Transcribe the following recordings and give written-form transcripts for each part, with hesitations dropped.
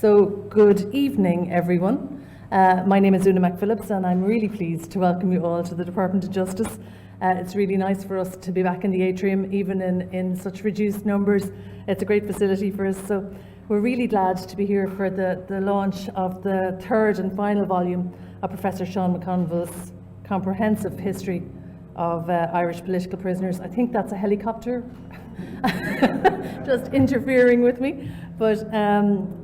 So good evening, everyone. My name is Una McPhillips, and I'm really pleased to welcome you all to the Department of Justice. It's really nice for us to be back in the atrium, even in such reduced numbers. It's a great facility for us. So we're really glad to be here for the launch of the third and final volume of Professor Sean McConville's comprehensive history of Irish political prisoners. I think that's a helicopter just interfering with me. But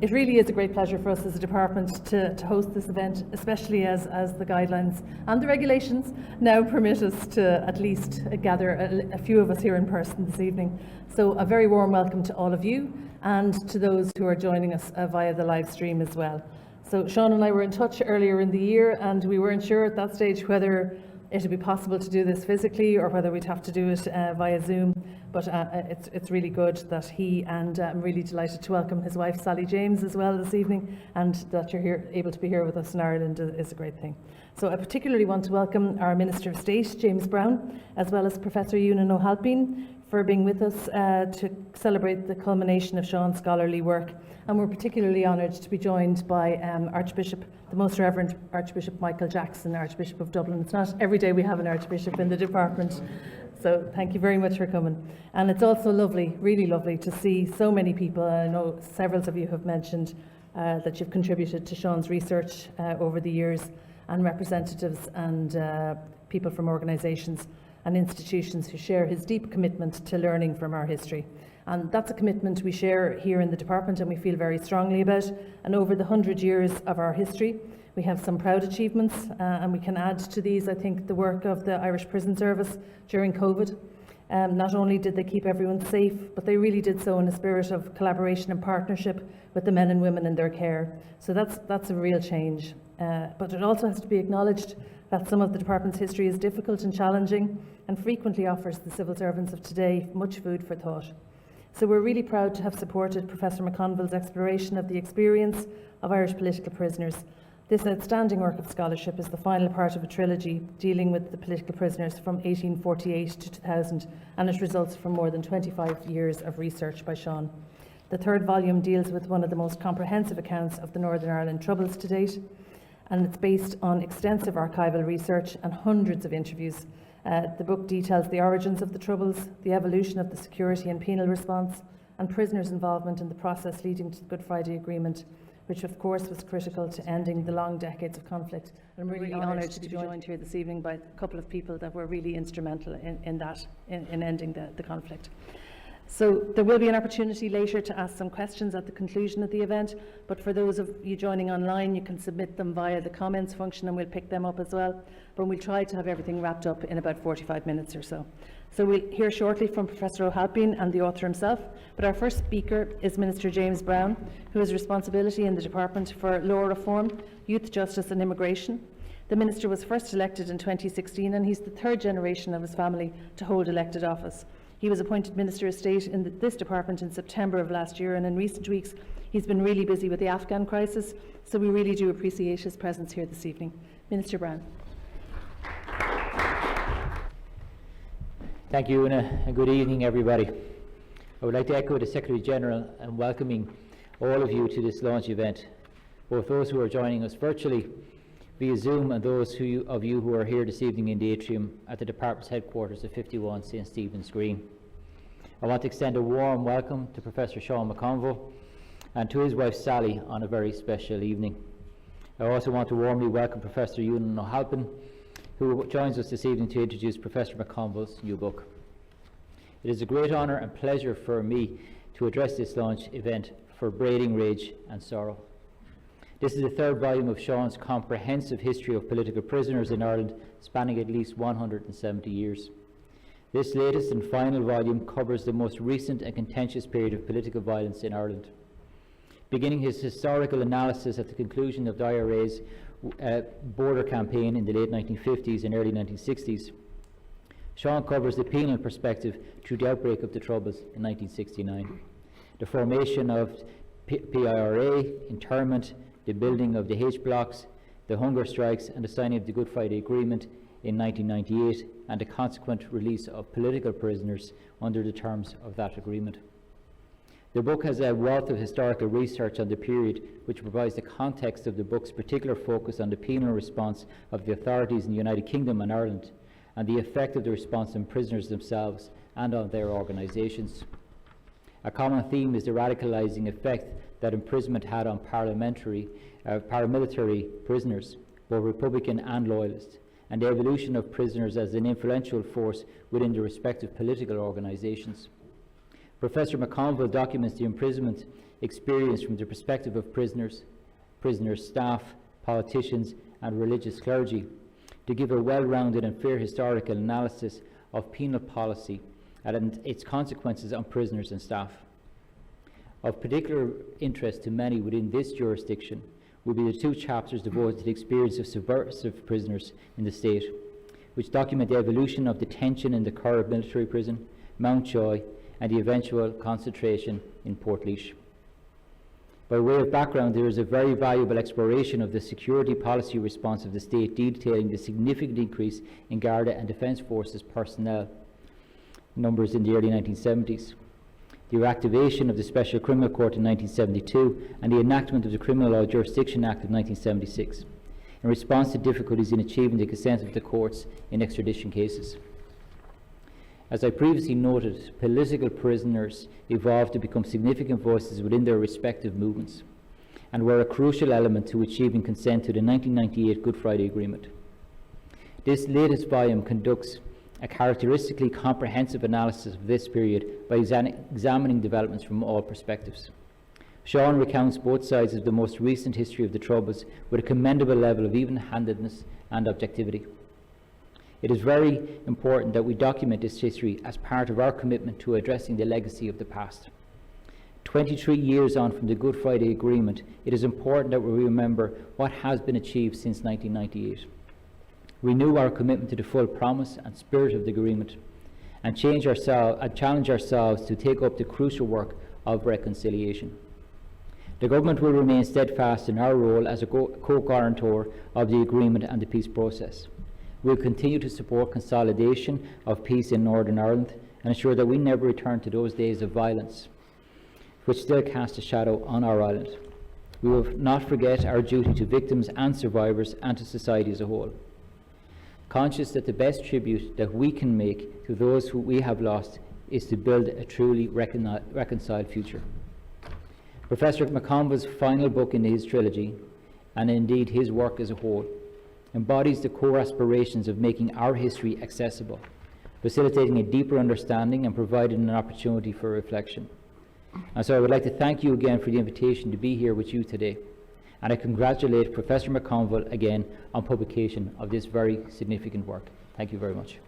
it really is a great pleasure for us as a department to host this event, especially as the guidelines and the regulations now permit us to at least gather a few of us here in person this evening. So a very warm welcome to all of you and to those who are joining us via the live stream as well. So Sean and I were in touch earlier in the year, and we weren't sure at that stage whether it would be possible to do this physically or whether we'd have to do it via Zoom. But it's really good that he, and I'm really delighted to welcome his wife Sally James as well this evening, and that you're here, able to be here with us in Ireland is a great thing. So I particularly want to welcome our Minister of State, James Brown, as well as Professor Ewan O'Halpine, for being with us to celebrate the culmination of Sean's scholarly work. And we're particularly honoured to be joined by Archbishop, the Most Reverend Archbishop Michael Jackson, Archbishop of Dublin. It's not every day we have an Archbishop in the department, so thank you very much for coming. And it's also lovely, really lovely, to see so many people. I know several of you have mentioned that you've contributed to Sean's research over the years, and representatives and people from organisations and institutions who share his deep commitment to learning from our history. And that's a commitment we share here in the department and we feel very strongly about. And over the 100 years of our history, we have some proud achievements, and we can add to these, I think, the work of the Irish Prison Service during COVID. Not only did they keep everyone safe, but they really did so in a spirit of collaboration and partnership with the men and women in their care. So that's a real change. But it also has to be acknowledged that some of the department's history is difficult and challenging, and frequently offers the civil servants of today much food for thought. So we're really proud to have supported Professor McConville's exploration of the experience of Irish political prisoners. This outstanding work of scholarship is the final part of a trilogy dealing with the political prisoners from 1848 to 2000, and it results from more than 25 years of research by Sean. The third volume deals with one of the most comprehensive accounts of the Northern Ireland Troubles to date, and it's based on extensive archival research and hundreds of interviews. The book details the origins of the Troubles, the evolution of the security and penal response, and prisoners' involvement in the process leading to the Good Friday Agreement, which of course was critical to ending the long decades of conflict. And I'm really honoured to be joined here this evening by a couple of people that were really instrumental in ending the conflict. So there will be an opportunity later to ask some questions at the conclusion of the event, but for those of you joining online, you can submit them via the comments function and we'll pick them up as well. But we'll try to have everything wrapped up in about 45 minutes or so. So we'll hear shortly from Professor O'Halpine and the author himself, but our first speaker is Minister James Brown, who has responsibility in the Department for Law Reform, Youth Justice and Immigration. The Minister was first elected in 2016, and he's the third generation of his family to hold elected office. He was appointed Minister of State in this department in September of last year, and in recent weeks he's been really busy with the Afghan crisis, so we really do appreciate his presence here this evening. Minister Brown. Thank you, Una, and good evening, everybody. I would like to echo the Secretary General in welcoming all of you to this launch event, both those who are joining us virtually via Zoom and those of you who are here this evening in the atrium at the Department's headquarters at 51 St Stephen's Green. I want to extend a warm welcome to Professor Sean McConville and to his wife Sally on a very special evening. I also want to warmly welcome Professor Ewan O'Halpine, who joins us this evening to introduce Professor McConville's new book. It is a great honour and pleasure for me to address this launch event for Braiding, Rage and Sorrow. This is the third volume of Sean's comprehensive history of political prisoners in Ireland, spanning at least 170 years. This latest and final volume covers the most recent and contentious period of political violence in Ireland. Beginning his historical analysis at the conclusion of the IRA's border campaign in the late 1950s and early 1960s, Sean covers the penal perspective through the outbreak of the Troubles in 1969, the formation of PIRA, internment, the building of the H-blocks, the hunger strikes and the signing of the Good Friday Agreement in 1998, and the consequent release of political prisoners under the terms of that agreement. The book has a wealth of historical research on the period, which provides the context of the book's particular focus on the penal response of the authorities in the United Kingdom and Ireland, and the effect of the response on prisoners themselves and on their organisations. A common theme is the radicalising effect that imprisonment had on paramilitary prisoners, both Republican and Loyalist, and the evolution of prisoners as an influential force within the respective political organisations. Professor McConville documents the imprisonment experience from the perspective of prisoners, staff, politicians and religious clergy to give a well-rounded and fair historical analysis of penal policy and its consequences on prisoners and staff. Of particular interest to many within this jurisdiction will be the two chapters devoted to the experience of subversive prisoners in the state, which document the evolution of detention in the Curragh military prison, Mountjoy, and the eventual concentration in Portlaoise. By way of background, there is a very valuable exploration of the security policy response of the state, detailing the significant increase in Garda and Defence Forces personnel numbers in the early 1970s, the reactivation of the Special Criminal Court in 1972, and the enactment of the Criminal Law Jurisdiction Act of 1976, in response to difficulties in achieving the consent of the courts in extradition cases. As I previously noted, political prisoners evolved to become significant voices within their respective movements, and were a crucial element to achieving consent to the 1998 Good Friday Agreement. This latest volume conducts a characteristically comprehensive analysis of this period by examining developments from all perspectives. Sean recounts both sides of the most recent history of the Troubles with a commendable level of even-handedness and objectivity. It is very important that we document this history as part of our commitment to addressing the legacy of the past. 23 years on from the Good Friday Agreement, it is important that we remember what has been achieved since 1998. Renew our commitment to the full promise and spirit of the agreement, and challenge ourselves to take up the crucial work of reconciliation. The government will remain steadfast in our role as a co-guarantor of the agreement and the peace process. We will continue to support consolidation of peace in Northern Ireland and ensure that we never return to those days of violence which still cast a shadow on our island. We will not forget our duty to victims and survivors and to society as a whole, conscious that the best tribute that we can make to those who we have lost is to build a truly reconciled future. Professor McConville's final book in his trilogy, and indeed his work as a whole, embodies the core aspirations of making our history accessible, facilitating a deeper understanding and providing an opportunity for reflection. And so I would like to thank you again for the invitation to be here with you today. And I congratulate Professor McConville again on publication of this very significant work. Thank you very much.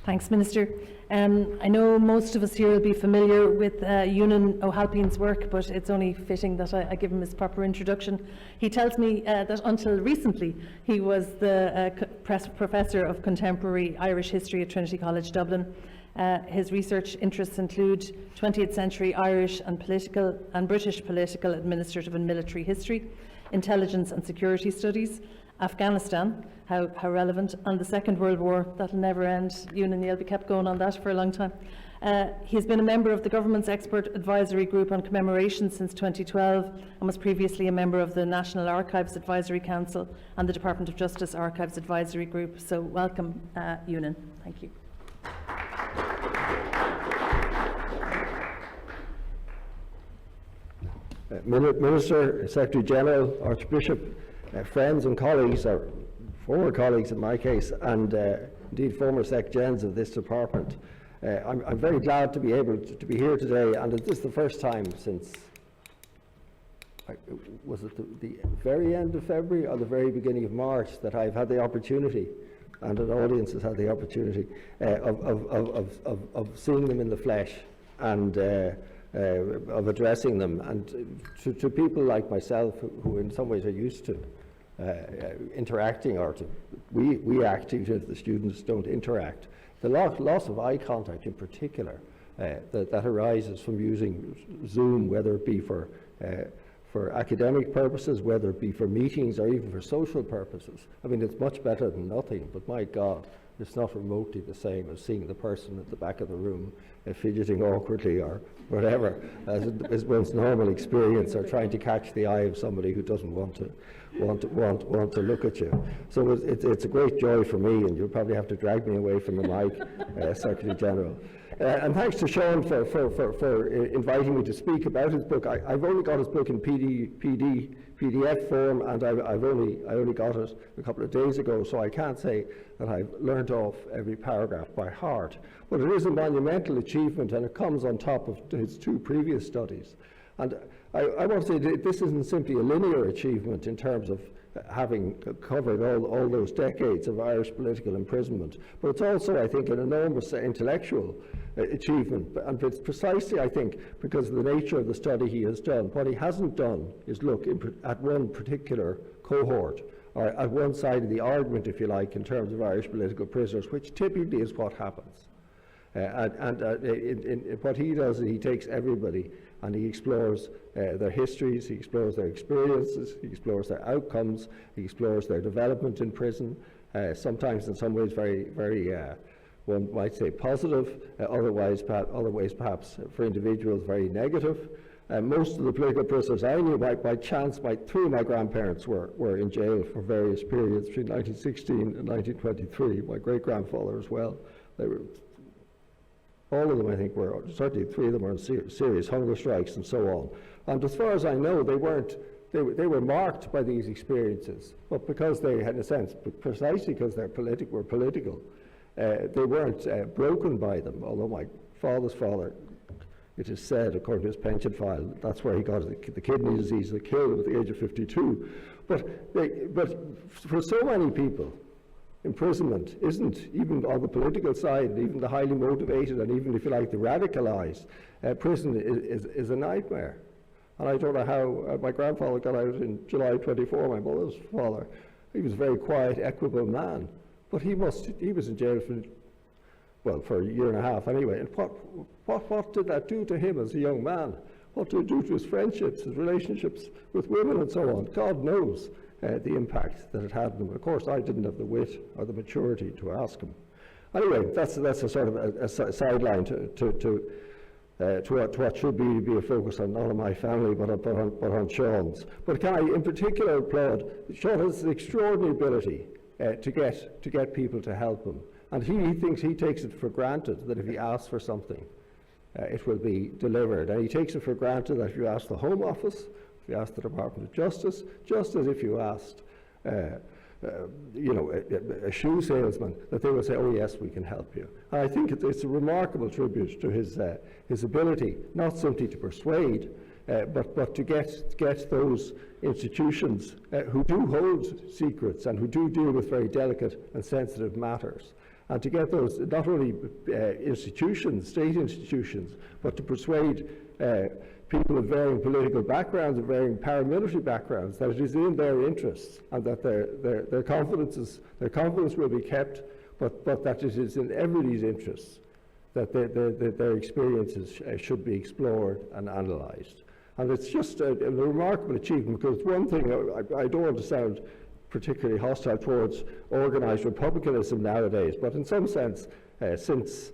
Thanks, Minister. I know most of us here will be familiar with Ewan O'Halpine's work, but it's only fitting that I give him his proper introduction. He tells me that until recently he was the Professor of Contemporary Irish History at Trinity College Dublin. His research interests include 20th century Irish and British political, administrative and military history, intelligence and security studies, Afghanistan, how relevant, and the Second World War. That'll never end. Ewan and Neil be kept going on that for a long time. He's been a member of the government's expert advisory group on commemoration since 2012 and was previously a member of the National Archives Advisory Council and the Department of Justice Archives Advisory Group. So welcome, Ewan. Thank you. Minister, Secretary General, Archbishop, friends and colleagues, or former colleagues in my case, and indeed former Sec-Gens of this department. I'm very glad to be able to be here today, and this is the first time since, was it the very end of February or the very beginning of March, that I've had the opportunity, and an audience has had the opportunity, of seeing them in the flesh and of addressing them, and to people like myself who in some ways are used to interacting, or we act even if the students don't interact. The loss of eye contact in particular that arises from using Zoom, whether it be for academic purposes, whether it be for meetings or even for social purposes. I mean, it's much better than nothing, but my God, It's not remotely the same as seeing the person at the back of the room fidgeting awkwardly or whatever, as one's normal experience, or trying to catch the eye of somebody who doesn't want to look at you. So it's a great joy for me, and you'll probably have to drag me away from the mic, Secretary General. And thanks to Sean for inviting me to speak about his book. I've only got his book in PDF form, and I only got it a couple of days ago, so I can't say that I've learnt off every paragraph by heart. But it is a monumental achievement, and it comes on top of his 2 previous studies. And I want to say that this isn't simply a linear achievement in terms of having covered all those decades of Irish political imprisonment, but it's also, I think, an enormous intellectual achievement. And it's precisely, I think, because of the nature of the study he has done. What he hasn't done is look at one particular cohort, or at one side of the argument, if you like, in terms of Irish political prisoners, which typically is what happens. What he does is he takes everybody and he explores their histories, he explores their experiences, he explores their outcomes, he explores their development in prison, sometimes in some ways very one might say positive, other ways perhaps for individuals very negative. Most of the political prisoners I knew by chance, 3 of my grandparents were in jail for various periods between 1916 and 1923, my great-grandfather as well. All of them, I think, were, certainly 3 of them were on serious hunger strikes and so on. And as far as I know, they were marked by these experiences, but because they had, in a sense, precisely because they were political, they weren't broken by them, although my father's father, it is said, according to his pension file, that's where he got the kidney disease that killed him at the age of 52. But for so many people, imprisonment isn't, even on the political side, even the highly motivated and even, if you like, the radicalised, prison is a nightmare. And I don't know how my grandfather got out in July 24, my mother's father. He was a very quiet, equable man, but he was in jail for a year and a half anyway. And what did that do to him as a young man? What did it do to his friendships, his relationships with women and so on? God knows the impact that it had on him. Of course, I didn't have the wit or the maturity to ask him. Anyway, that's a sort of a sideline to what should be a focus on not on my family, but on Sean's. But can I, in particular, applaud Sean has an extraordinary ability to get people to help him, and he takes it for granted that if he asks for something, it will be delivered, and he takes it for granted that if you ask the Home Office, if you asked the Department of Justice, just as if you asked, a shoe salesman, that they will say, "Oh yes, we can help you." And I think it's a remarkable tribute to his ability, not simply to persuade, but to get those institutions who do hold secrets and who do deal with very delicate and sensitive matters, and to get those not only institutions, state institutions, but to persuade people of varying political backgrounds, of varying paramilitary backgrounds, that it is in their interests and that their confidence will be kept, but that it is in everybody's interests that their experiences should be explored and analysed. And it's just a remarkable achievement, because one thing, I don't want to sound particularly hostile towards organised republicanism nowadays, but in some sense, since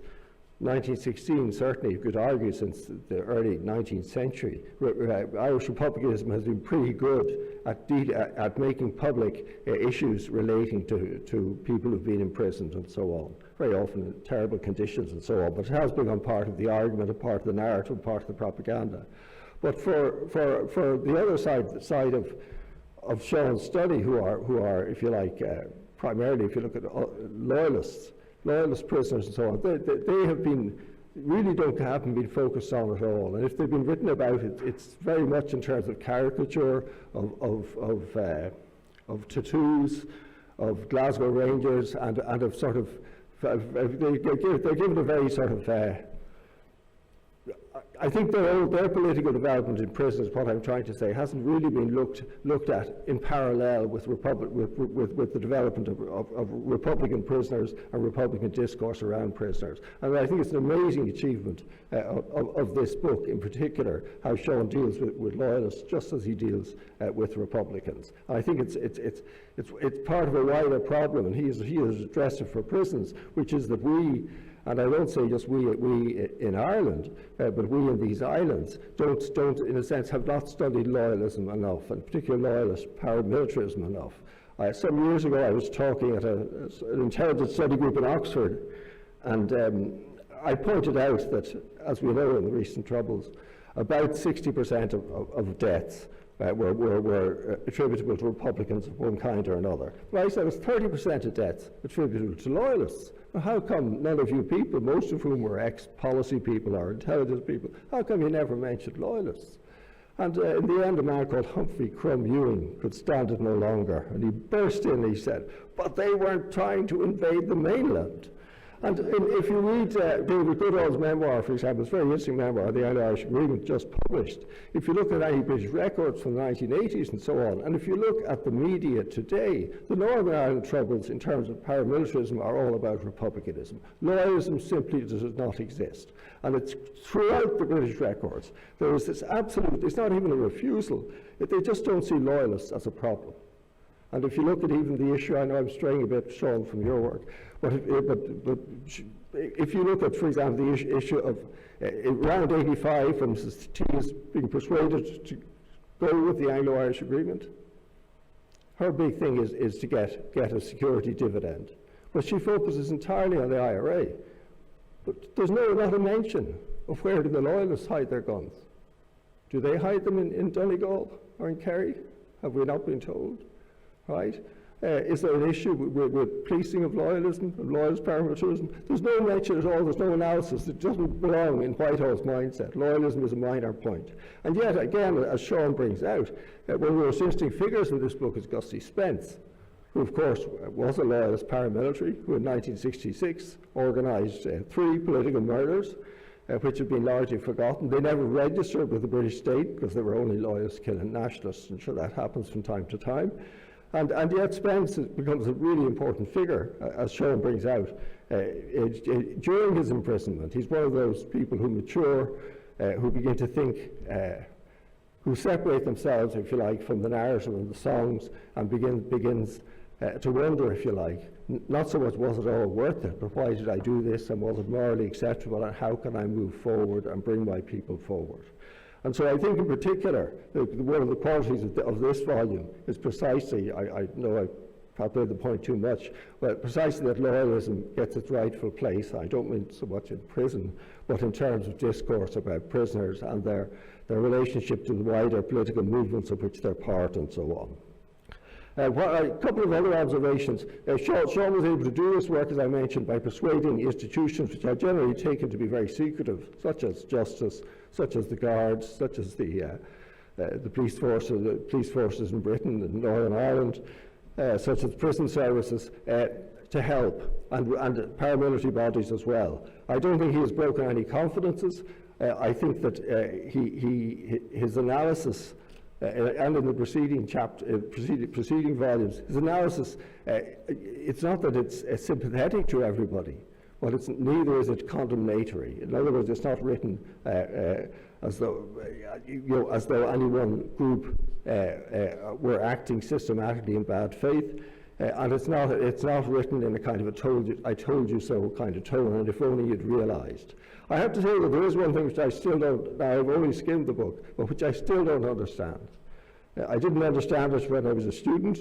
1916, certainly you could argue since the early 19th century, Irish republicanism has been pretty good at making public issues relating to people who've been imprisoned and so on, very often in terrible conditions and so on, but it has become part of the argument, a part of the narrative, part of the propaganda. But for the other side of Sean's study, who are, if you like, primarily, if you look at loyalist prisoners and so on, they have been, really haven't been focused on at all. And if they've been written about, it's very much in terms of caricature, of tattoos, of Glasgow Rangers, and of sort of, they're given a very sort of, I think their political development in prison, is what I'm trying to say, hasn't really been looked at in parallel with the development of Republican prisoners and Republican discourse around prisoners. And I think it's an amazing achievement of this book in particular, how Sean deals with loyalists just as he deals with Republicans. And I think it's part of a wider problem, and he has addressed it for prisons, which is that we, and I don't say just we in Ireland, but we in these islands don't, in a sense, have not studied loyalism enough, and particularly loyalist paramilitarism enough. Some years ago, I was talking at an intelligence study group in Oxford, and I pointed out that, as we know in the recent troubles, about 60% of deaths were attributable to Republicans of one kind or another. But I said it was 30% of deaths attributable to loyalists. Now, how come none of you people, most of whom were ex-policy people or intelligence people, how come you never mentioned loyalists? And in the end, a man called Humphrey Crumb Ewing could stand it no longer, and he burst in and he said, but they weren't trying to invade the mainland. And if you read David Goodall's memoir, for example, it's a very interesting memoir, The Anglo-Irish Agreement, just published. If you look at any British records from the 1980s and so on, and if you look at the media today, the Northern Ireland troubles in terms of paramilitarism are all about republicanism. Loyalism simply does not exist. And it's throughout the British records. There is this absolute, it's not even a refusal, they just don't see loyalists as a problem. And if you look at even the issue, I know I'm straying a bit, Sean, from your work, but if you look at, for example, the issue of around 85, when Mrs. T is being persuaded to go with the Anglo-Irish Agreement, her big thing is to get a security dividend. But she focuses entirely on the IRA. But there's not a mention of where do the loyalists hide their guns. Do they hide them in Donegal or in Kerry? Have we not been told? Right? Is there an issue with policing of loyalism, of loyalist paramilitarism? There's no mention at all, there's no analysis. It doesn't belong in Whitehall's mindset. Loyalism is a minor point. And yet, again, as Sean brings out, one of the most interesting figures in this book is Gusty Spence, who, of course, was a loyalist paramilitary, who in 1966 organised 3 political murders, which have been largely forgotten. They never registered with the British state because they were only loyalists killing nationalists, and sure, that happens from time to time. And yet Spence becomes a really important figure, as Sean brings out. During his imprisonment, he's one of those people who mature, who begin to think, who separate themselves, if you like, from the narrative and the songs, and begins to wonder, if you like, not so much was it all worth it, but why did I do this, and was it morally acceptable, and how can I move forward and bring my people forward? And so I think in particular, one of the qualities of this volume is precisely, I know I probably made the point too much, but precisely that loyalism gets its rightful place. I don't mean so much in prison, but in terms of discourse about prisoners and their relationship to the wider political movements of which they're part and so on. A couple of other observations. Sean was able to do this work, as I mentioned, by persuading institutions which are generally taken to be very secretive, such as justice, such as the guards, such as the police forces in Britain and Northern Ireland, such as prison services, to help, and paramilitary bodies as well. I don't think he has broken any confidences. I think that his analysis, and in the preceding volumes, his analysis, it's not that it's sympathetic to everybody, but neither is it condemnatory. In other words, it's not written as though any one group were acting systematically in bad faith, and it's not written in a kind of I told you so kind of tone, and if only you'd realised. I have to say that there is one thing which I still don't, now I've only skimmed the book, but which I still don't understand. I didn't understand it when I was a student,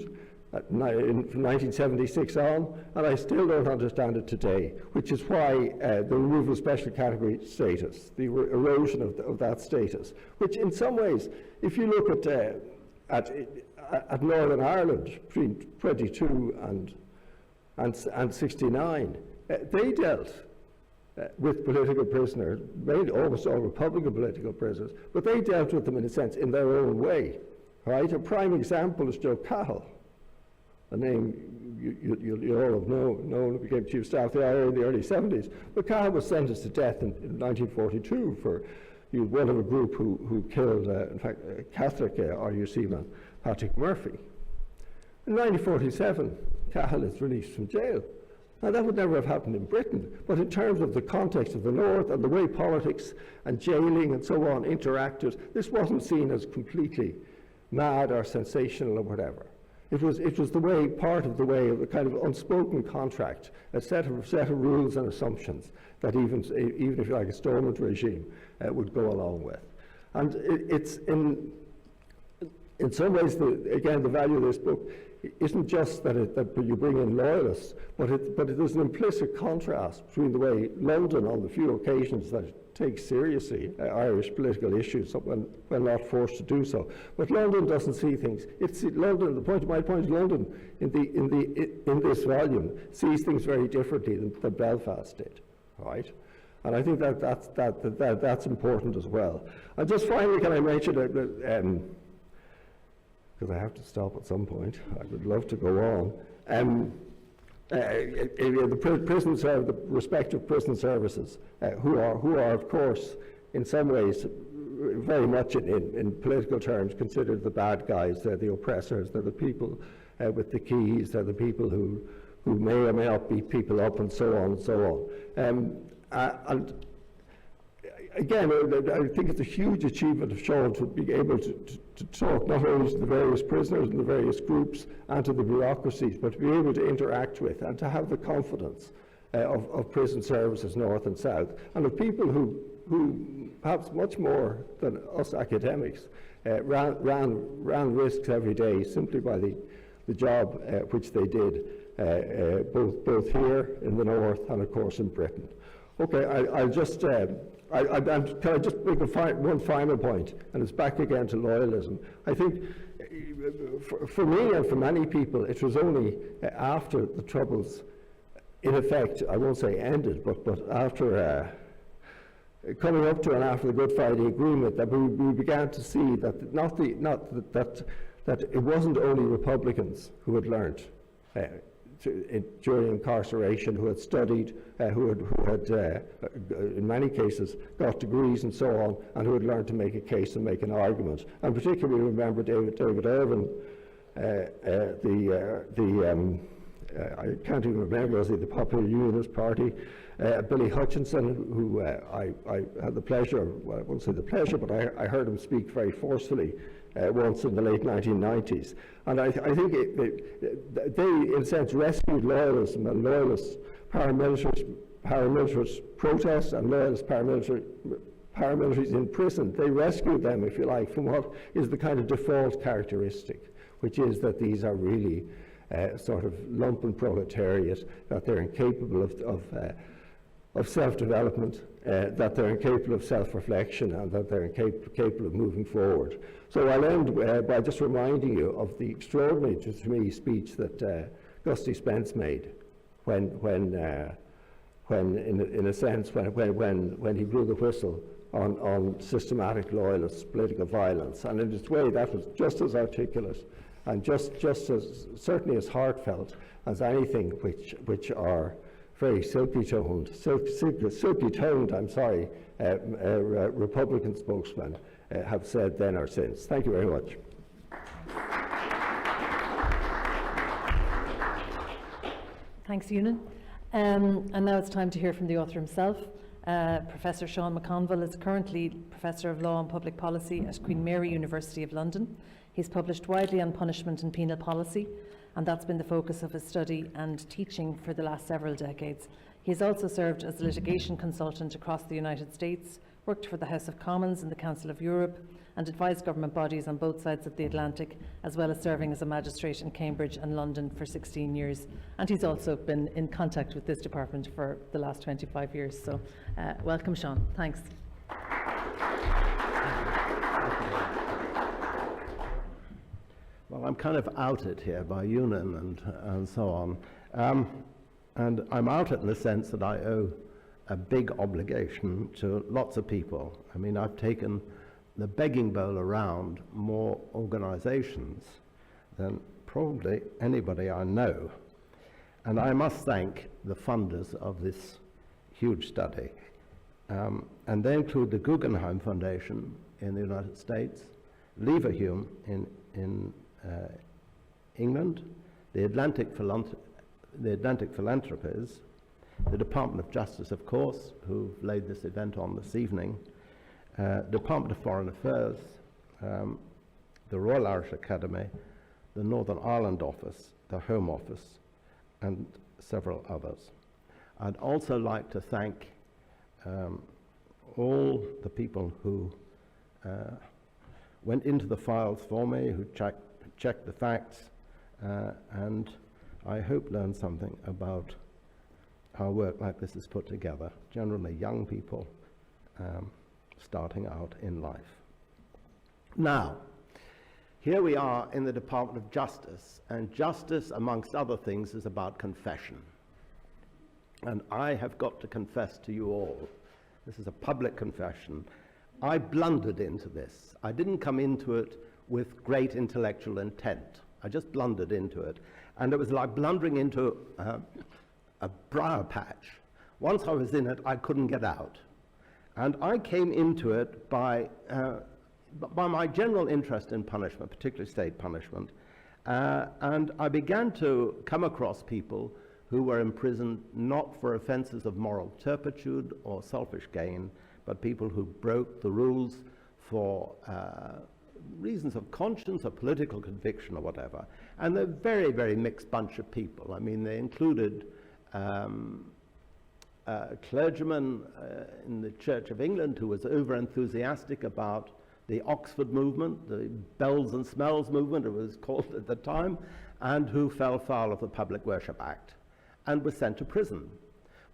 from 1976 on, and I still don't understand it today, which is why the removal of special category status, the erosion of that status, which in some ways, if you look at Northern Ireland between 22 and 69, they dealt with political prisoners, almost all Republican political prisoners, but they dealt with them in a sense in their own way. Right? A prime example is Joe Cahill, a name you all have known, became Chief of Staff of the IRA in the early 70s. But Cahill was sentenced to death in 1942 for you had one of a group who killed, in fact, a Catholic RU seaman, Patrick Murphy. In 1947, Cahill is released from jail. Now, that would never have happened in Britain, but in terms of the context of the North and the way politics and jailing and so on interacted, this wasn't seen as completely mad or sensational or whatever. It was the way, part of the way of a kind of unspoken contract, a set of rules and assumptions that even if you like a Stormont regime would go along with. And it's in some ways, again, the value of this book isn't just that you bring in loyalists, but it is an implicit contrast between the way London, on the few occasions that it takes seriously Irish political issues when not forced to do so, but London doesn't see things. It's London. My point is London in this volume sees things very differently than Belfast did, right? And I think that's important as well. And just finally, can I mention because I have to stop at some point. I would love to go on. The respective prison services, who are of course, in some ways, very much in political terms, considered the bad guys. They're the oppressors. They're the people with the keys. They're the people who may or may not beat people up, and so on and so on. And again, I think it's a huge achievement of Sean to be able to talk not only to the various prisoners and the various groups and to the bureaucracies, but to be able to interact with and to have the confidence of prison services north and south, and of people who perhaps much more than us academics ran risks every day simply by the job which they did both here in the north and of course in Britain. Okay, I'll just can I just make one final point, and it's back again to loyalism. I think for me and for many people, it was only after the Troubles, in effect, I won't say ended, but after coming up to and after the Good Friday Agreement, that we began to see that that it wasn't only Republicans who had learned during incarceration, who had studied, who had in many cases got degrees and so on, and who had learned to make a case and make an argument. And particularly remember David Irvin, I can't even remember, was it the Popular Unionist Party, Billy Hutchinson, who I had the pleasure, well, I won't say the pleasure, but I heard him speak very forcefully once in the late 1990s. And I think they, in a sense, rescued loyalism and loyalist paramilitaries protests and loyalist paramilitaries in prison. They rescued them, if you like, from what is the kind of default characteristic, which is that these are really sort of lumpen proletariat, that they're incapable of self-development, that they're incapable of self-reflection, and that they're incapable of moving forward. So I'll end by just reminding you of the extraordinary, to me, speech that Gusty Spence made when in a sense, when he blew the whistle on systematic loyalist political violence. And in its way, that was just as articulate and just as certainly as heartfelt as anything which are very silky toned, Republican spokesmen have said then or since. Thank you very much. Thanks, Ewan. And now it's time to hear from the author himself. Professor Sean McConville is currently Professor of Law and Public Policy at Queen Mary University of London. He's published widely on punishment and penal policy, and that's been the focus of his study and teaching for the last several decades. He has also served as a litigation consultant across the United States, worked for the House of Commons and the Council of Europe, and advised government bodies on both sides of the Atlantic, as well as serving as a magistrate in Cambridge and London for 16 years. And he's also been in contact with this department for the last 25 years. So welcome, Sean. Thanks. Well, I'm kind of outed here by Ewan and so on. And I'm outed in the sense that I owe a big obligation to lots of people. I mean, I've taken the begging bowl around more organizations than probably anybody I know. And I must thank the funders of this huge study. And they include the Guggenheim Foundation in the United States, Leverhulme in England, the Atlantic Philanthropies, the Department of Justice, of course, who've laid this event on this evening, Department of Foreign Affairs, the Royal Irish Academy, the Northern Ireland Office, the Home Office, and several others. I'd also like to thank all the people who went into the files for me, who checked the facts, and I hope learned something about how work like this is put together, generally young people starting out in life. Now, here we are in the Department of Justice, and justice, amongst other things, is about confession. And I have got to confess to you all, this is a public confession, I blundered into this. I didn't come into it with great intellectual intent. I just blundered into it. And it was like blundering into a briar patch. Once I was in it, I couldn't get out. And I came into it by my general interest in punishment, particularly state punishment. And I began to come across people who were imprisoned not for offenses of moral turpitude or selfish gain, but people who broke the rules for reasons of conscience or political conviction or whatever. And they're a very, very mixed bunch of people. I mean, they included a clergyman in the Church of England who was over-enthusiastic about the Oxford movement, the bells and smells movement it was called at the time, and who fell foul of the Public Worship Act and was sent to prison,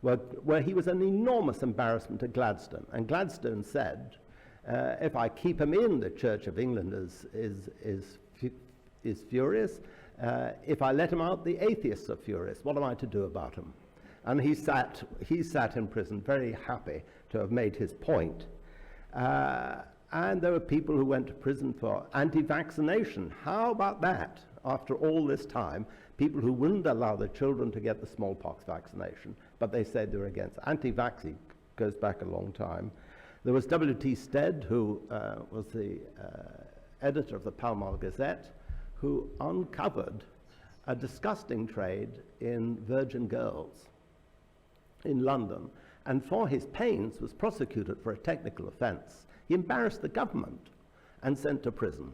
where he was an enormous embarrassment to Gladstone. And Gladstone said, if I keep him in, the Church of England is furious. If I let him out, the atheists are furious. What am I to do about him? And he sat in prison, very happy to have made his point. And there were people who went to prison for anti-vaccination. How about that? After all this time, people who wouldn't allow their children to get the smallpox vaccination, but they said they were against. Anti-vaccine goes back a long time. There was W.T. Stead, who was the editor of the Pall Mall Gazette, who uncovered a disgusting trade in virgin girls in London, and for his pains was prosecuted for a technical offence. He embarrassed the government and sent to prison.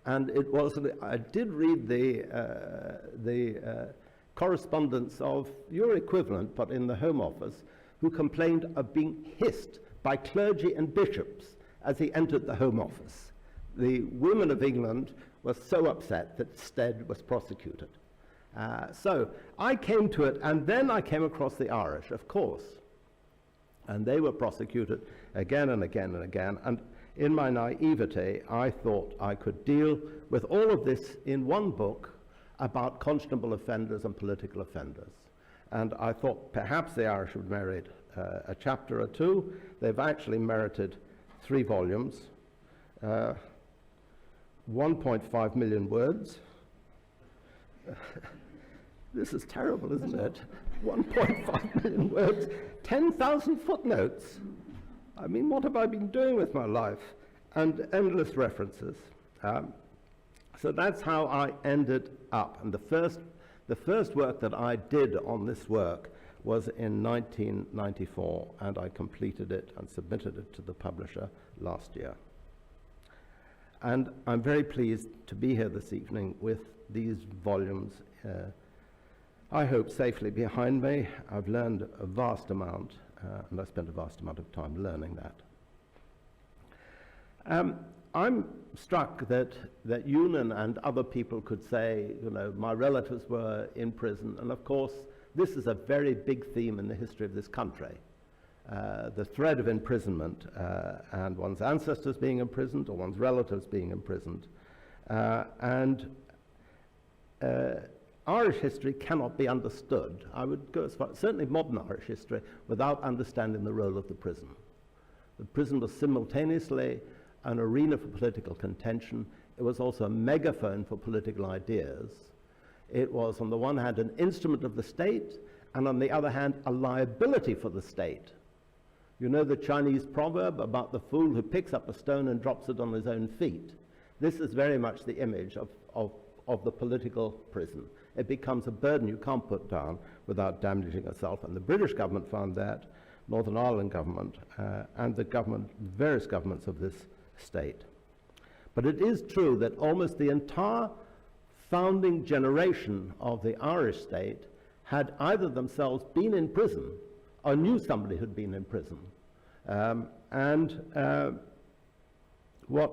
And it was, I did read the correspondence of your equivalent, but in the Home Office, who complained of being hissed by clergy and bishops as he entered the Home Office. The women of England were so upset that Stead was prosecuted. So I came to it, and then I came across the Irish, of course. And they were prosecuted again and again and again. And in my naivety, I thought I could deal with all of this in one book about conscionable offenders and political offenders. And I thought perhaps the Irish would merit a chapter or two. They've actually merited 3 volumes, 1.5 million words. This is terrible, isn't it? 1.5 million words, 10,000 footnotes. I mean, what have I been doing with my life? And endless references. So that's how I ended up. And the first work that I did on this work was in 1994, and I completed it and submitted it to the publisher last year. And I'm very pleased to be here this evening with these volumes, I hope safely behind me. I've learned a vast amount, and I spent a vast amount of time learning that. I'm struck that Ewan and other people could say, you know, my relatives were in prison, and of course, this is a very big theme in the history of this country. The threat of imprisonment, and one's ancestors being imprisoned, or one's relatives being imprisoned. Irish history cannot be understood, I would go as far, certainly modern Irish history, without understanding the role of the prison. The prison was simultaneously an arena for political contention. It was also a megaphone for political ideas. It was, on the one hand, an instrument of the state, and on the other hand, a liability for the state. You know the Chinese proverb about the fool who picks up a stone and drops it on his own feet. This is very much the image of the political prison. It becomes a burden you can't put down without damaging yourself. And the British government found that, Northern Ireland government, and the various governments of this state. But it is true that almost the entire founding generation of the Irish state had either themselves been in prison or knew somebody who'd been in prison. What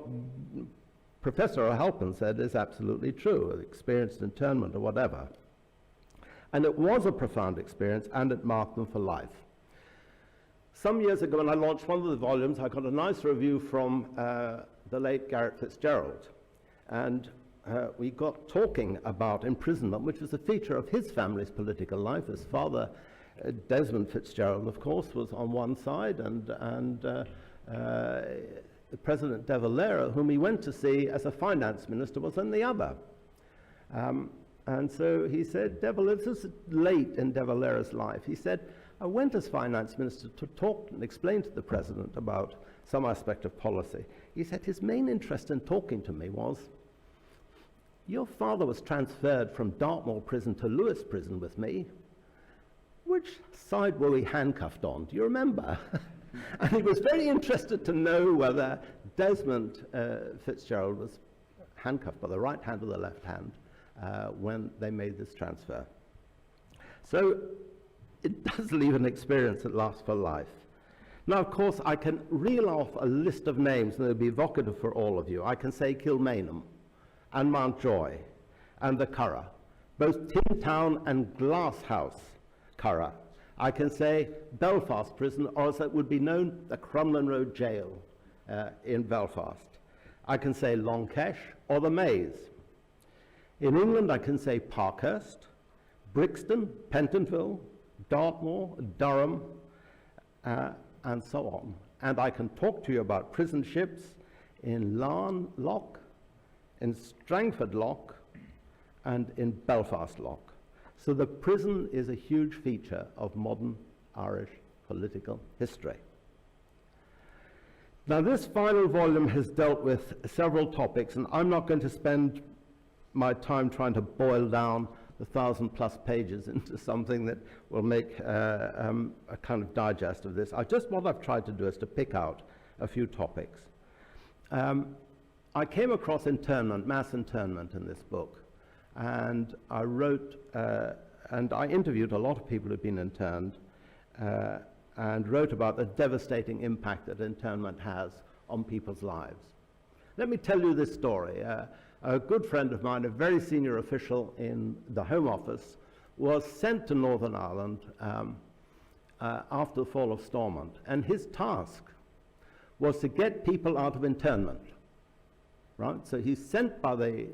Professor O'Halpin said is absolutely true, experienced internment or whatever. And it was a profound experience, and it marked them for life. Some years ago, when I launched one of the volumes, I got a nice review from the late Garrett Fitzgerald. And we got talking about imprisonment, which was a feature of his family's political life. His father, Desmond Fitzgerald, of course, was on one side, and President De Valera, whom he went to see as a finance minister, was on the other. And so he said, this was late in De Valera's life. He said, I went as finance minister to talk and explain to the president about some aspect of policy. He said his main interest in talking to me was, your father was transferred from Dartmoor prison to Lewis prison with me. Which side were we handcuffed on? Do you remember? And he was very interested to know whether Desmond Fitzgerald was handcuffed by the right hand or the left hand when they made this transfer. So it does leave an experience that lasts for life. Now, of course, I can reel off a list of names, and they'll be evocative for all of you. I can say Kilmainham, and Mountjoy, and the Curragh, both Tin Town and Glasshouse Curragh. I can say Belfast Prison, or as it would be known, the Crumlin Road Jail in Belfast. I can say Longkesh or the Maze. In England, I can say Parkhurst, Brixton, Pentonville, Dartmoor, Durham, and so on. And I can talk to you about prison ships in Larne Lock, in Strangford Lock, and in Belfast Lock. So the prison is a huge feature of modern Irish political history. Now, this final volume has dealt with several topics, and I'm not going to spend my time trying to boil down the 1,000+ pages into something that will make a kind of digest of this. What I've tried to do is to pick out a few topics. I came across internment, mass internment in this book, and I wrote, and I interviewed a lot of people who've been interned, and wrote about the devastating impact that internment has on people's lives. Let me tell you this story. A good friend of mine, a very senior official in the Home Office, was sent to Northern Ireland after the fall of Stormont, and his task was to get people out of internment. Right? So he's sent by the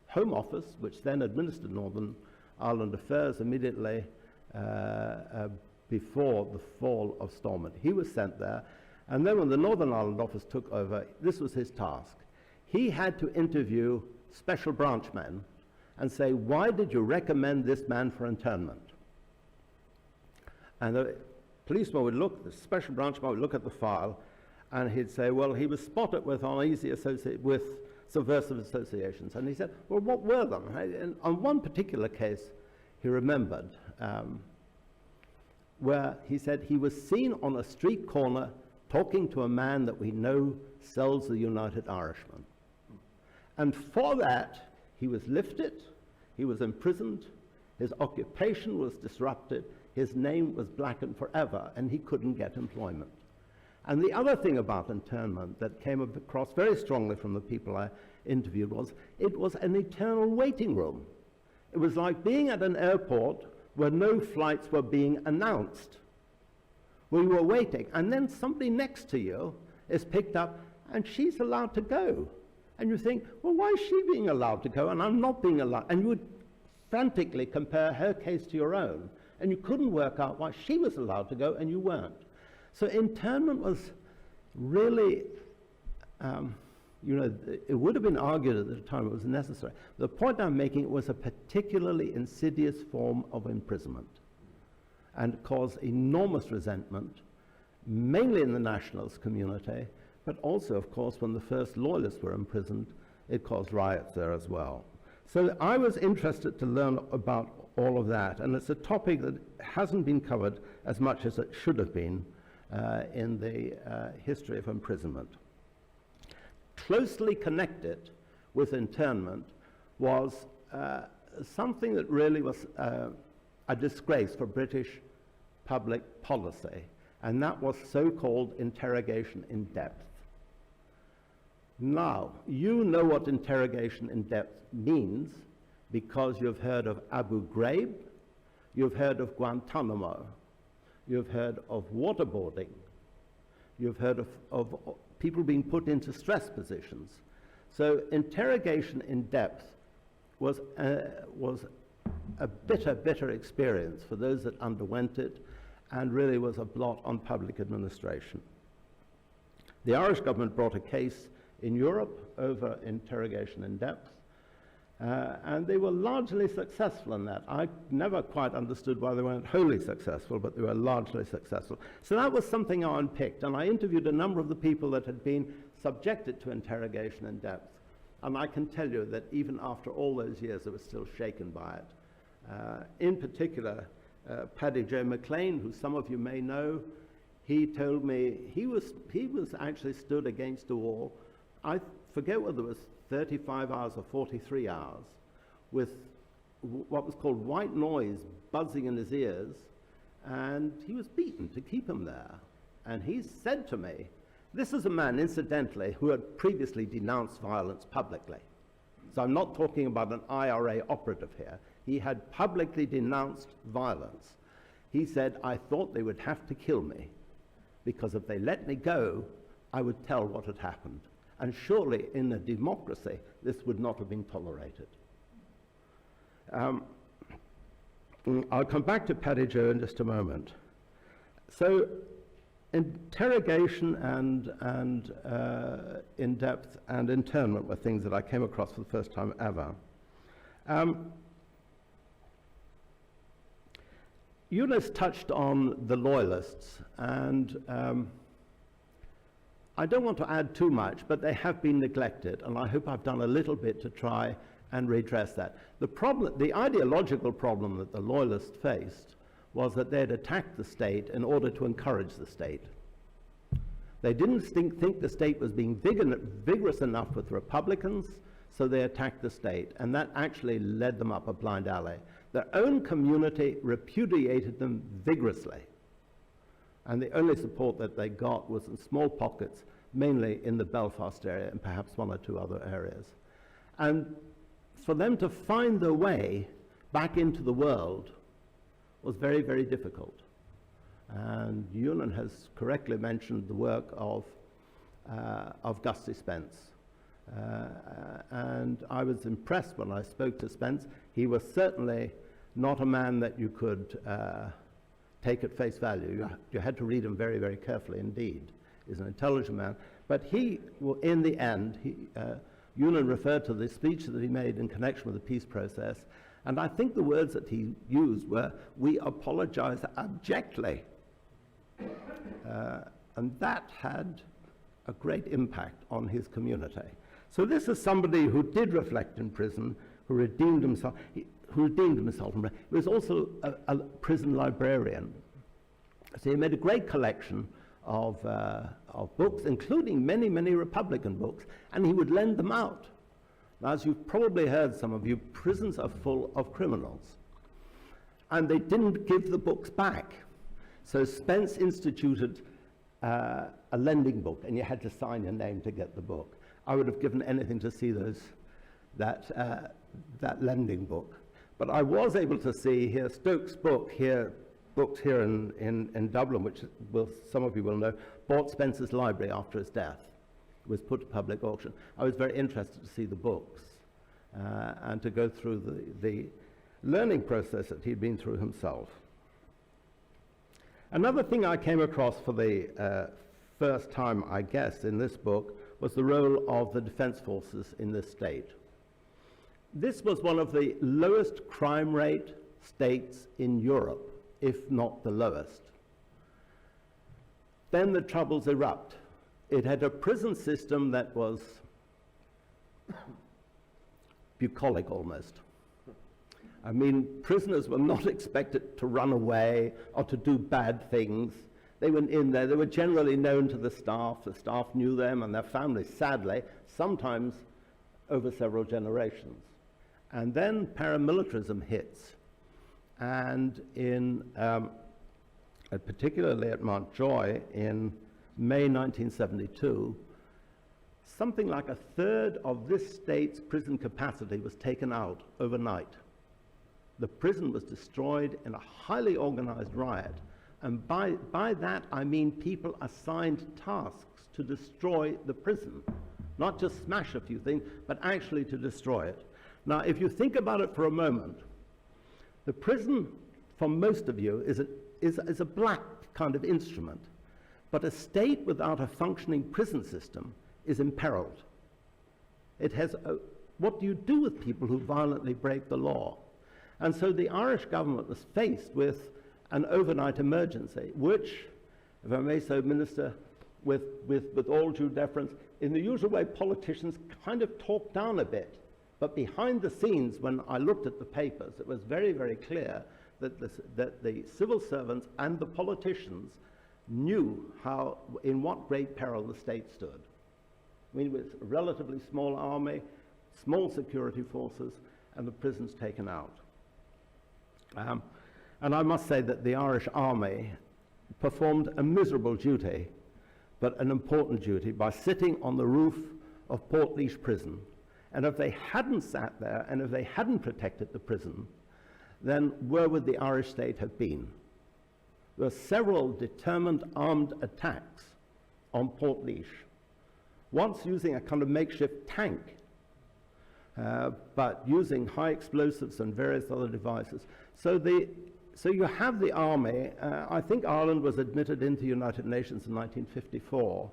Home Office, which then administered Northern Ireland affairs immediately before the fall of Stormont. He was sent there, and then when the Northern Ireland office took over, this was his task. He had to interview special branch men and say, why did you recommend this man for internment? And the policeman would look, the special branch man would look at the file, and he'd say, well, he was spotted with with subversive associations. And he said, well, what were them? And on one particular case, he remembered, where he said he was seen on a street corner talking to a man that we know sells the United Irishman. And for that, he was lifted, he was imprisoned, his occupation was disrupted, his name was blackened forever, and he couldn't get employment. And the other thing about internment that came across very strongly from the people I interviewed was it was an eternal waiting room. It was like being at an airport where no flights were being announced. We were waiting, and then somebody next to you is picked up, and she's allowed to go. And you think, well, why is she being allowed to go, and I'm not being allowed? And you would frantically compare her case to your own, and you couldn't work out why she was allowed to go and you weren't. So internment was really, it would have been argued at the time it was necessary. The point I'm making, it was a particularly insidious form of imprisonment and caused enormous resentment, mainly in the nationalist community, but also, of course, when the first loyalists were imprisoned, it caused riots there as well. So I was interested to learn about all of that, and it's a topic that hasn't been covered as much as it should have been in the history of imprisonment. Closely connected with internment was something that really was a disgrace for British public policy, and that was so-called interrogation in depth. Now, you know what interrogation in depth means because you've heard of Abu Ghraib, you've heard of Guantanamo, you've heard of waterboarding, you've heard of people being put into stress positions. So interrogation in depth was a bitter experience for those that underwent it, and really was a blot on public administration. The Irish government brought a case in Europe over interrogation in depth, and they were largely successful in that. I never quite understood why they weren't wholly successful, but they were largely successful. So that was something I unpicked, and I interviewed a number of the people that had been subjected to interrogation in depth, and I can tell you that even after all those years, they were still shaken by it. In particular, Paddy J. McLean, who some of you may know, he told me he was actually stood against a wall. I forget whether it was 35 hours or 43 hours, with what was called white noise buzzing in his ears, and he was beaten to keep him there. And he said to me, this is a man, incidentally, who had previously denounced violence publicly. So I'm not talking about an IRA operative here. He had publicly denounced violence. He said, I thought they would have to kill me, because if they let me go, I would tell what had happened. And surely in a democracy, this would not have been tolerated. I'll come back to Paddy Joe in just a moment. So interrogation and in-depth and internment were things that I came across for the first time ever. Eunice touched on the loyalists, and I don't want to add too much, but they have been neglected, and I hope I've done a little bit to try and redress that. The ideological problem that the loyalists faced was that they'd attacked the state in order to encourage the state. They didn't think the state was being vigorous enough with Republicans, so they attacked the state, and that actually led them up a blind alley. Their own community repudiated them vigorously, and the only support that they got was in small pockets, mainly in the Belfast area and perhaps one or two other areas. And for them to find their way back into the world was very, very difficult. And Ewan has correctly mentioned the work of Gusty Spence. And I was impressed when I spoke to Spence. He was certainly not a man that you could take at face value. You had to read him very, very carefully indeed. He's an intelligent man. But he, in the end, Ewan referred to the speech that he made in connection with the peace process, and I think the words that he used were, "We apologize abjectly." And that had a great impact on his community. So this is somebody who did reflect in prison, who redeemed himself. He was also a prison librarian. So he made a great collection of books, including many, many Republican books, and he would lend them out. Now, as you've probably heard, some of you, prisons are full of criminals. And they didn't give the books back. So Spence instituted a lending book, and you had to sign your name to get the book. I would have given anything to see that lending book. But I was able to see here Stokes' book here, books here in Dublin, which some of you will know, bought Spence's library after his death. It was put to public auction. I was very interested to see the books and to go through the learning process that he'd been through himself. Another thing I came across for the first time, I guess, in this book was the role of the defense forces in this state. This was one of the lowest crime rate states in Europe, if not the lowest. then the troubles erupt. It had a prison system that was bucolic almost. I mean, prisoners were not expected to run away or to do bad things. They went in there, they were generally known to the staff knew them and their families, sadly, sometimes over several generations. And then paramilitarism hits, and particularly at Mountjoy in May 1972, something like a third of this state's prison capacity was taken out overnight. The prison was destroyed in a highly organized riot. And by that, I mean people assigned tasks to destroy the prison. Not just smash a few things, but actually to destroy it. Now, if you think about it for a moment, the prison, for most of you, is a black kind of instrument. But a state without a functioning prison system is imperiled. It has what do you do with people who violently break the law? And so the Irish government was faced with an overnight emergency, which, if I may so, Minister, with all due deference, in the usual way, politicians kind of talked down a bit. But behind the scenes, when I looked at the papers, it was very, very clear that the civil servants and the politicians knew in what great peril the state stood. I mean, it was a relatively small army, small security forces, and the prisons taken out. And I must say that the Irish army performed a miserable duty, but an important duty, by sitting on the roof of Portlaoise prison. And if they hadn't sat there, and if they hadn't protected the prison, then where would the Irish state have been? There were several determined armed attacks on Portlaoise, once using a kind of makeshift tank, but using high explosives and various other devices. So you have the army. I think Ireland was admitted into the United Nations in 1954.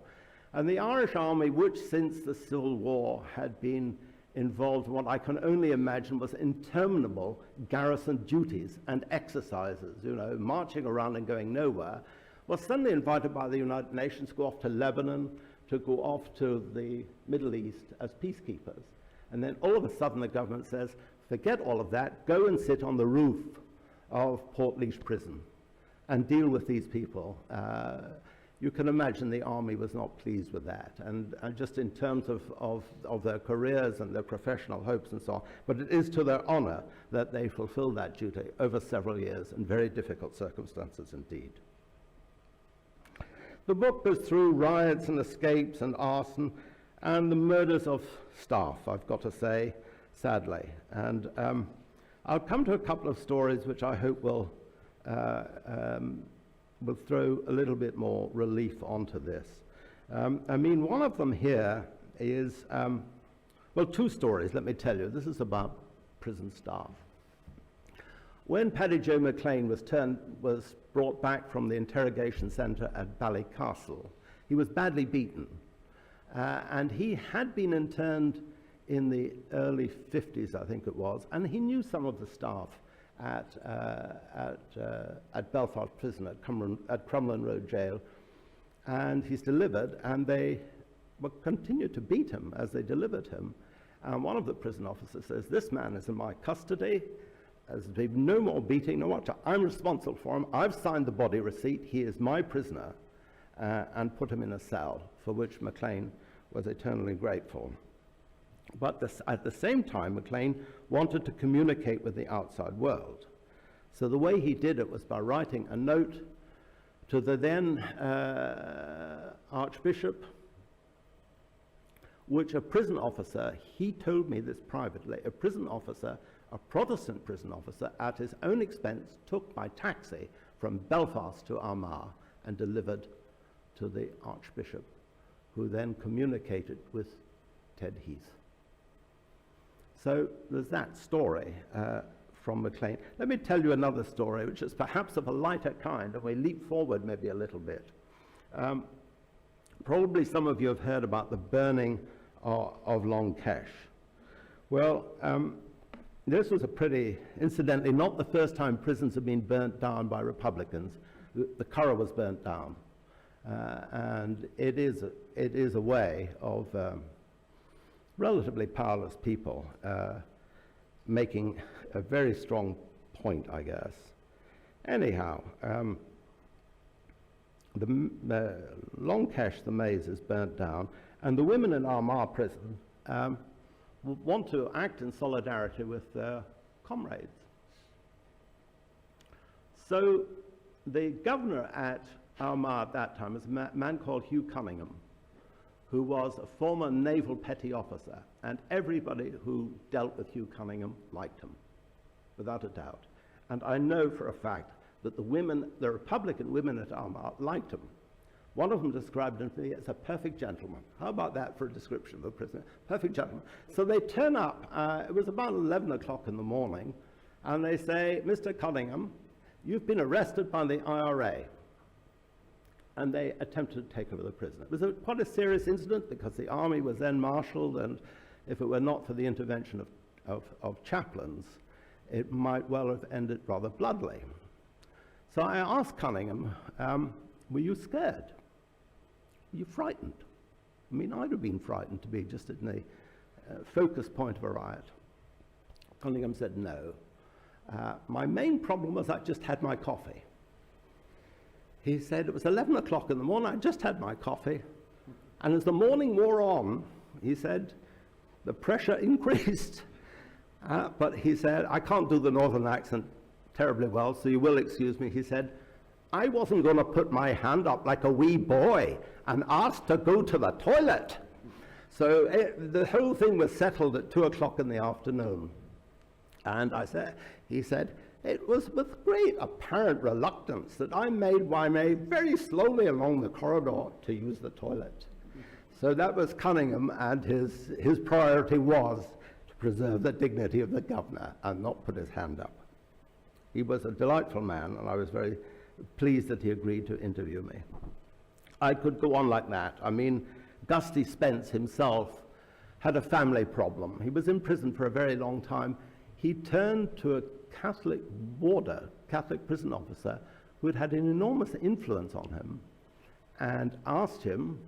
And the Irish army, which since the Civil War had been involved in what I can only imagine was interminable garrison duties and exercises, marching around and going nowhere, was suddenly invited by the United Nations to go off to Lebanon, to go off to the Middle East as peacekeepers. And then all of a sudden the government says, forget all of that, go and sit on the roof of Portlaoise prison and deal with these people. You can imagine the army was not pleased with that, and just in terms of their careers and their professional hopes and so on. But it is to their honor that they fulfilled that duty over several years in very difficult circumstances indeed. The book goes through riots and escapes and arson and the murders of staff, I've got to say, sadly. And I'll come to a couple of stories which I hope will throw a little bit more relief onto this. I mean, one of them here is, well, two stories, let me tell you. This is about prison staff. When Paddy Joe McLean was brought back from the interrogation centre at Ballycastle, he was badly beaten. And he had been interned in the early 50s, I think it was, and he knew some of the staff at Belfast Prison, at Crumlin Road Jail, and he's delivered, and they continued to beat him as they delivered him. And one of the prison officers says, "This man is in my custody. There's been no more beating, no what. I'm responsible for him. I've signed the body receipt. He is my prisoner," and put him in a cell, for which McLean was eternally grateful. But at the same time, McLean wanted to communicate with the outside world. So the way he did it was by writing a note to the then Archbishop, which a prison officer, he told me this privately, a prison officer, a Protestant prison officer, at his own expense, took by taxi from Belfast to Armagh and delivered to the Archbishop, who then communicated with Ted Heath. So there's that story from McLean. Let me tell you another story, which is perhaps of a lighter kind, and we leap forward maybe a little bit. Probably some of you have heard about the burning of Long Kesh. Well, this was a pretty, incidentally, not the first time prisons have been burnt down by Republicans. The Curragh was burnt down. And it is a way of relatively powerless people making a very strong point, I guess. Anyhow, the Longcash, the maze, is burnt down, and the women in Armagh prison want to act in solidarity with their comrades. So the governor at Armagh at that time was a man called Hugh Cunningham, who was a former naval petty officer, and everybody who dealt with Hugh Cunningham liked him, without a doubt. And I know for a fact that the Republican women at Armagh liked him. One of them described him to me as a perfect gentleman. How about that for a description of a prisoner? Perfect gentleman. So they turn up, it was about 11 o'clock in the morning, and they say, Mr. Cunningham, you've been arrested by the IRA. And they attempted to take over the prison. It was quite a serious incident because the army was then marshalled, and if it were not for the intervention of chaplains, it might well have ended rather bloodily. So I asked Cunningham, were you scared? Were you frightened? I mean, I'd have been frightened to be just in the focus point of a riot. Cunningham said no. My main problem was I just had my coffee. He said it was 11 o'clock in the morning, I just had my coffee, and as the morning wore on, he said, the pressure increased. But he said, I can't do the northern accent terribly well, so you will excuse me. He said, I wasn't going to put my hand up like a wee boy and ask to go to the toilet. So the whole thing was settled at 2 o'clock in the afternoon. And he said, it was with great apparent reluctance that I made my way very slowly along the corridor to use the toilet. So that was Cunningham, and his priority was to preserve the dignity of the governor and not put his hand up. He was a delightful man, and I was very pleased that he agreed to interview me. I could go on like that. I mean, Gusty Spence himself had a family problem. He was in prison for a very long time. He turned to a Catholic warder, Catholic prison officer, who had had an enormous influence on him, and asked him,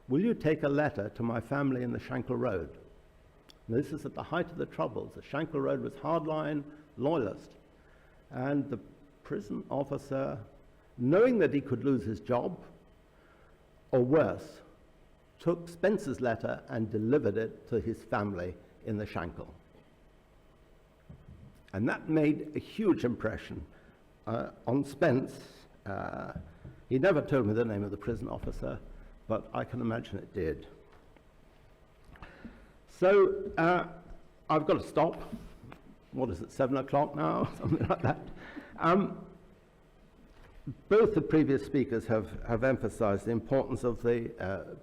will you take a letter to my family in the Shankill Road? And this is at the height of the Troubles. The Shankill Road was hardline, loyalist. And the prison officer, knowing that he could lose his job, or worse, took Spence's letter and delivered it to his family in the Shankill. And that made a huge impression on Spence. He never told me the name of the prison officer, but I can imagine it did. So I've got to stop. What is it, 7 o'clock now? Something like that. Both the previous speakers have emphasized the importance of the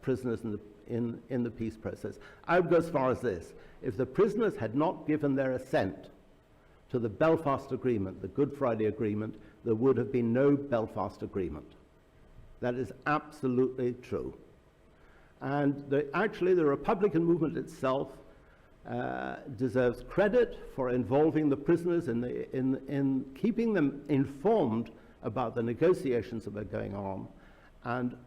prisoners in the peace process. I would go as far as this. If the prisoners had not given their assent to the Belfast Agreement, the Good Friday Agreement, there would have been no Belfast Agreement. That is absolutely true. And actually the Republican movement itself deserves credit for involving the prisoners in keeping them informed about the negotiations that were going on and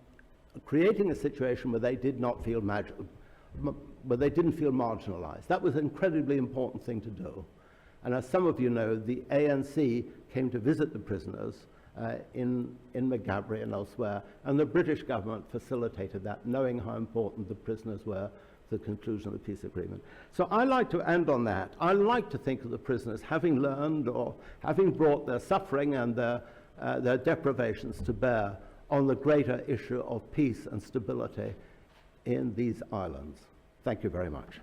creating a situation where they did not feel where they didn't feel marginalized. That was an incredibly important thing to do. And as some of you know, the ANC came to visit the prisoners in Maghaberry and elsewhere, and the British government facilitated that, knowing how important the prisoners were to the conclusion of the peace agreement. So I like to end on that. I like to think of the prisoners having learned or having brought their suffering and their deprivations to bear on the greater issue of peace and stability in these islands. Thank you very much.